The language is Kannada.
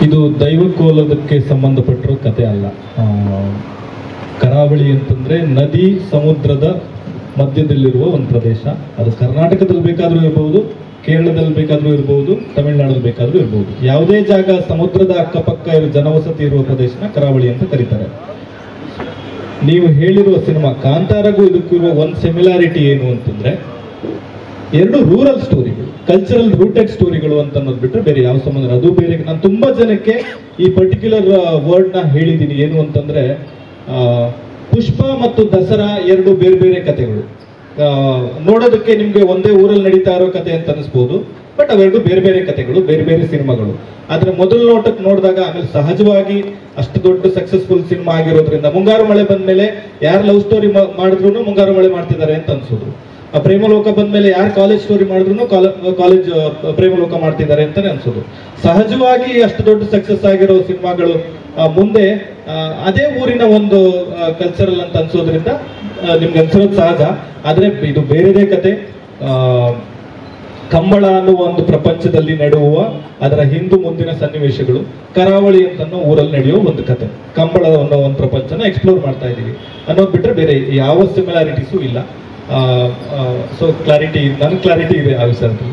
ಇದು ದೈವಕೋಲದಕ್ಕೆ ಸಂಬಂಧಪಟ್ಟಿರೋ ಕತೆ ಅಲ್ಲ. ಕರಾವಳಿ ಅಂತಂದ್ರೆ ನದಿ ಸಮುದ್ರದ ಮಧ್ಯದಲ್ಲಿರುವ ಒಂದು ಪ್ರದೇಶ. ಅದು ಕರ್ನಾಟಕದಲ್ಲಿ ಬೇಕಾದರೂ ಇರಬಹುದು, ಕೇರಳದಲ್ಲಿ ಬೇಕಾದರೂ ಇರಬಹುದು, ತಮಿಳುನಾಡಲ್ಲಿ ಬೇಕಾದರೂ ಇರಬಹುದು. ಯಾವುದೇ ಜಾಗ ಸಮುದ್ರದ ಅಕ್ಕಪಕ್ಕ ಜನವಸತಿ ಇರುವ ಪ್ರದೇಶನ ಕರಾವಳಿ ಅಂತ ಕರೀತಾರೆ. ನೀವು ಹೇಳಿರುವ ಸಿನಿಮಾ ಕಾಂತಾರಗೂ ಇದಕ್ಕೂ ಇರುವ ಒಂದು ಸಿಮಿಲಾರಿಟಿ ಏನು ಅಂತಂದ್ರೆ, ಎರಡು ರೂರಲ್ ಸ್ಟೋರಿಗಳು, ಕಲ್ಚರಲ್ ರೂಟೆಡ್ ಸ್ಟೋರಿಗಳು ಅಂತ ಅನ್ನೋದು ಬಿಟ್ಟರೆ ಬೇರೆ ಯಾವ ಸಂಬಂಧ. ಅದು ಬೇರೆ. ನಾನು ತುಂಬಾ ಜನಕ್ಕೆ ಈ ಪರ್ಟಿಕ್ಯುಲರ್ ವರ್ಡ್ನ ಹೇಳಿದ್ದೀನಿ. ಏನು ಅಂತಂದ್ರೆ, ಪುಷ್ಪ ಮತ್ತು ದಸರಾ ಎರಡು ಬೇರೆ ಬೇರೆ ಕಥೆಗಳು. ನೋಡೋದಕ್ಕೆ ನಿಮ್ಗೆ ಒಂದೇ ಊರಲ್ಲಿ ನಡೀತಾ ಇರೋ ಕತೆ ಅಂತ ಅನಿಸ್ಬೋದು, ಬಟ್ ಅವೆರಡು ಬೇರೆ ಬೇರೆ ಕಥೆಗಳು, ಬೇರೆ ಬೇರೆ ಸಿನಿಮಾಗಳು. ಆದ್ರೆ ಮೊದಲ ನೋಟಕ್ಕೆ ನೋಡಿದಾಗ, ಆಮೇಲೆ ಸಹಜವಾಗಿ ಅಷ್ಟು ದೊಡ್ಡ ಸಕ್ಸಸ್ಫುಲ್ ಸಿನಿಮಾ ಆಗಿರೋದ್ರಿಂದ, ಮುಂಗಾರು ಮಳೆ ಬಂದ್ಮೇಲೆ ಯಾರು ಲವ್ ಸ್ಟೋರಿ ಮಾಡಿದ್ರು ಮುಂಗಾರು ಮಳೆ ಮಾಡ್ತಿದ್ದಾರೆ ಅಂತ ಅನ್ಸೋದು. ಆ ಪ್ರೇಮಲೋಕ ಬಂದ್ಮೇಲೆ ಯಾರು ಕಾಲೇಜ್ ಸ್ಟೋರಿ ಮಾಡಿದ್ರು ಕಾಲೇಜ್ ಪ್ರೇಮಲೋಕ ಮಾಡ್ತಿದ್ದಾರೆ ಅಂತಾನೆ ಅನ್ಸೋದು. ಸಹಜವಾಗಿ ಅಷ್ಟು ದೊಡ್ಡ ಸಕ್ಸಸ್ ಆಗಿರೋ ಸಿನಿಮಾಗಳು ಮುಂದೆ ಅದೇ ಊರಿನ ಒಂದು ಕಲ್ಚರಲ್ ಅಂತ ಅನ್ಸೋದ್ರಿಂದ ನಿಮ್ಗೆ ಅನ್ಸೋದು ಸಹಜ. ಆದ್ರೆ ಇದು ಬೇರೆದೇ ಕತೆ. ಕಂಬಳ ಅನ್ನುವ ಒಂದು ಪ್ರಪಂಚದಲ್ಲಿ ನಡೆಯುವ ಅದರ ಹಿಂದು ಮುಂದಿನ ಸನ್ನಿವೇಶಗಳು ಕರಾವಳಿ ಅಂತ ಊರಲ್ಲಿ ನಡೆಯೋ ಒಂದು ಕತೆ. ಕಂಬಳ ಅನ್ನೋ ಒಂದು ಪ್ರಪಂಚನ ಎಕ್ಸ್ಪ್ಲೋರ್ ಮಾಡ್ತಾ ಇದೀವಿ ಅನ್ನೋದು ಬಿಟ್ರೆ ಬೇರೆ ಯಾವ ಸಿಮಿಲಾರಿಟೀಸು ಇಲ್ಲ. ಸೊ ಕ್ಲಾರಿಟಿ, ನನ್ನ ಕ್ಲಾರಿಟಿ ಇದೆ ಆ ವಿಷಯದಲ್ಲಿ.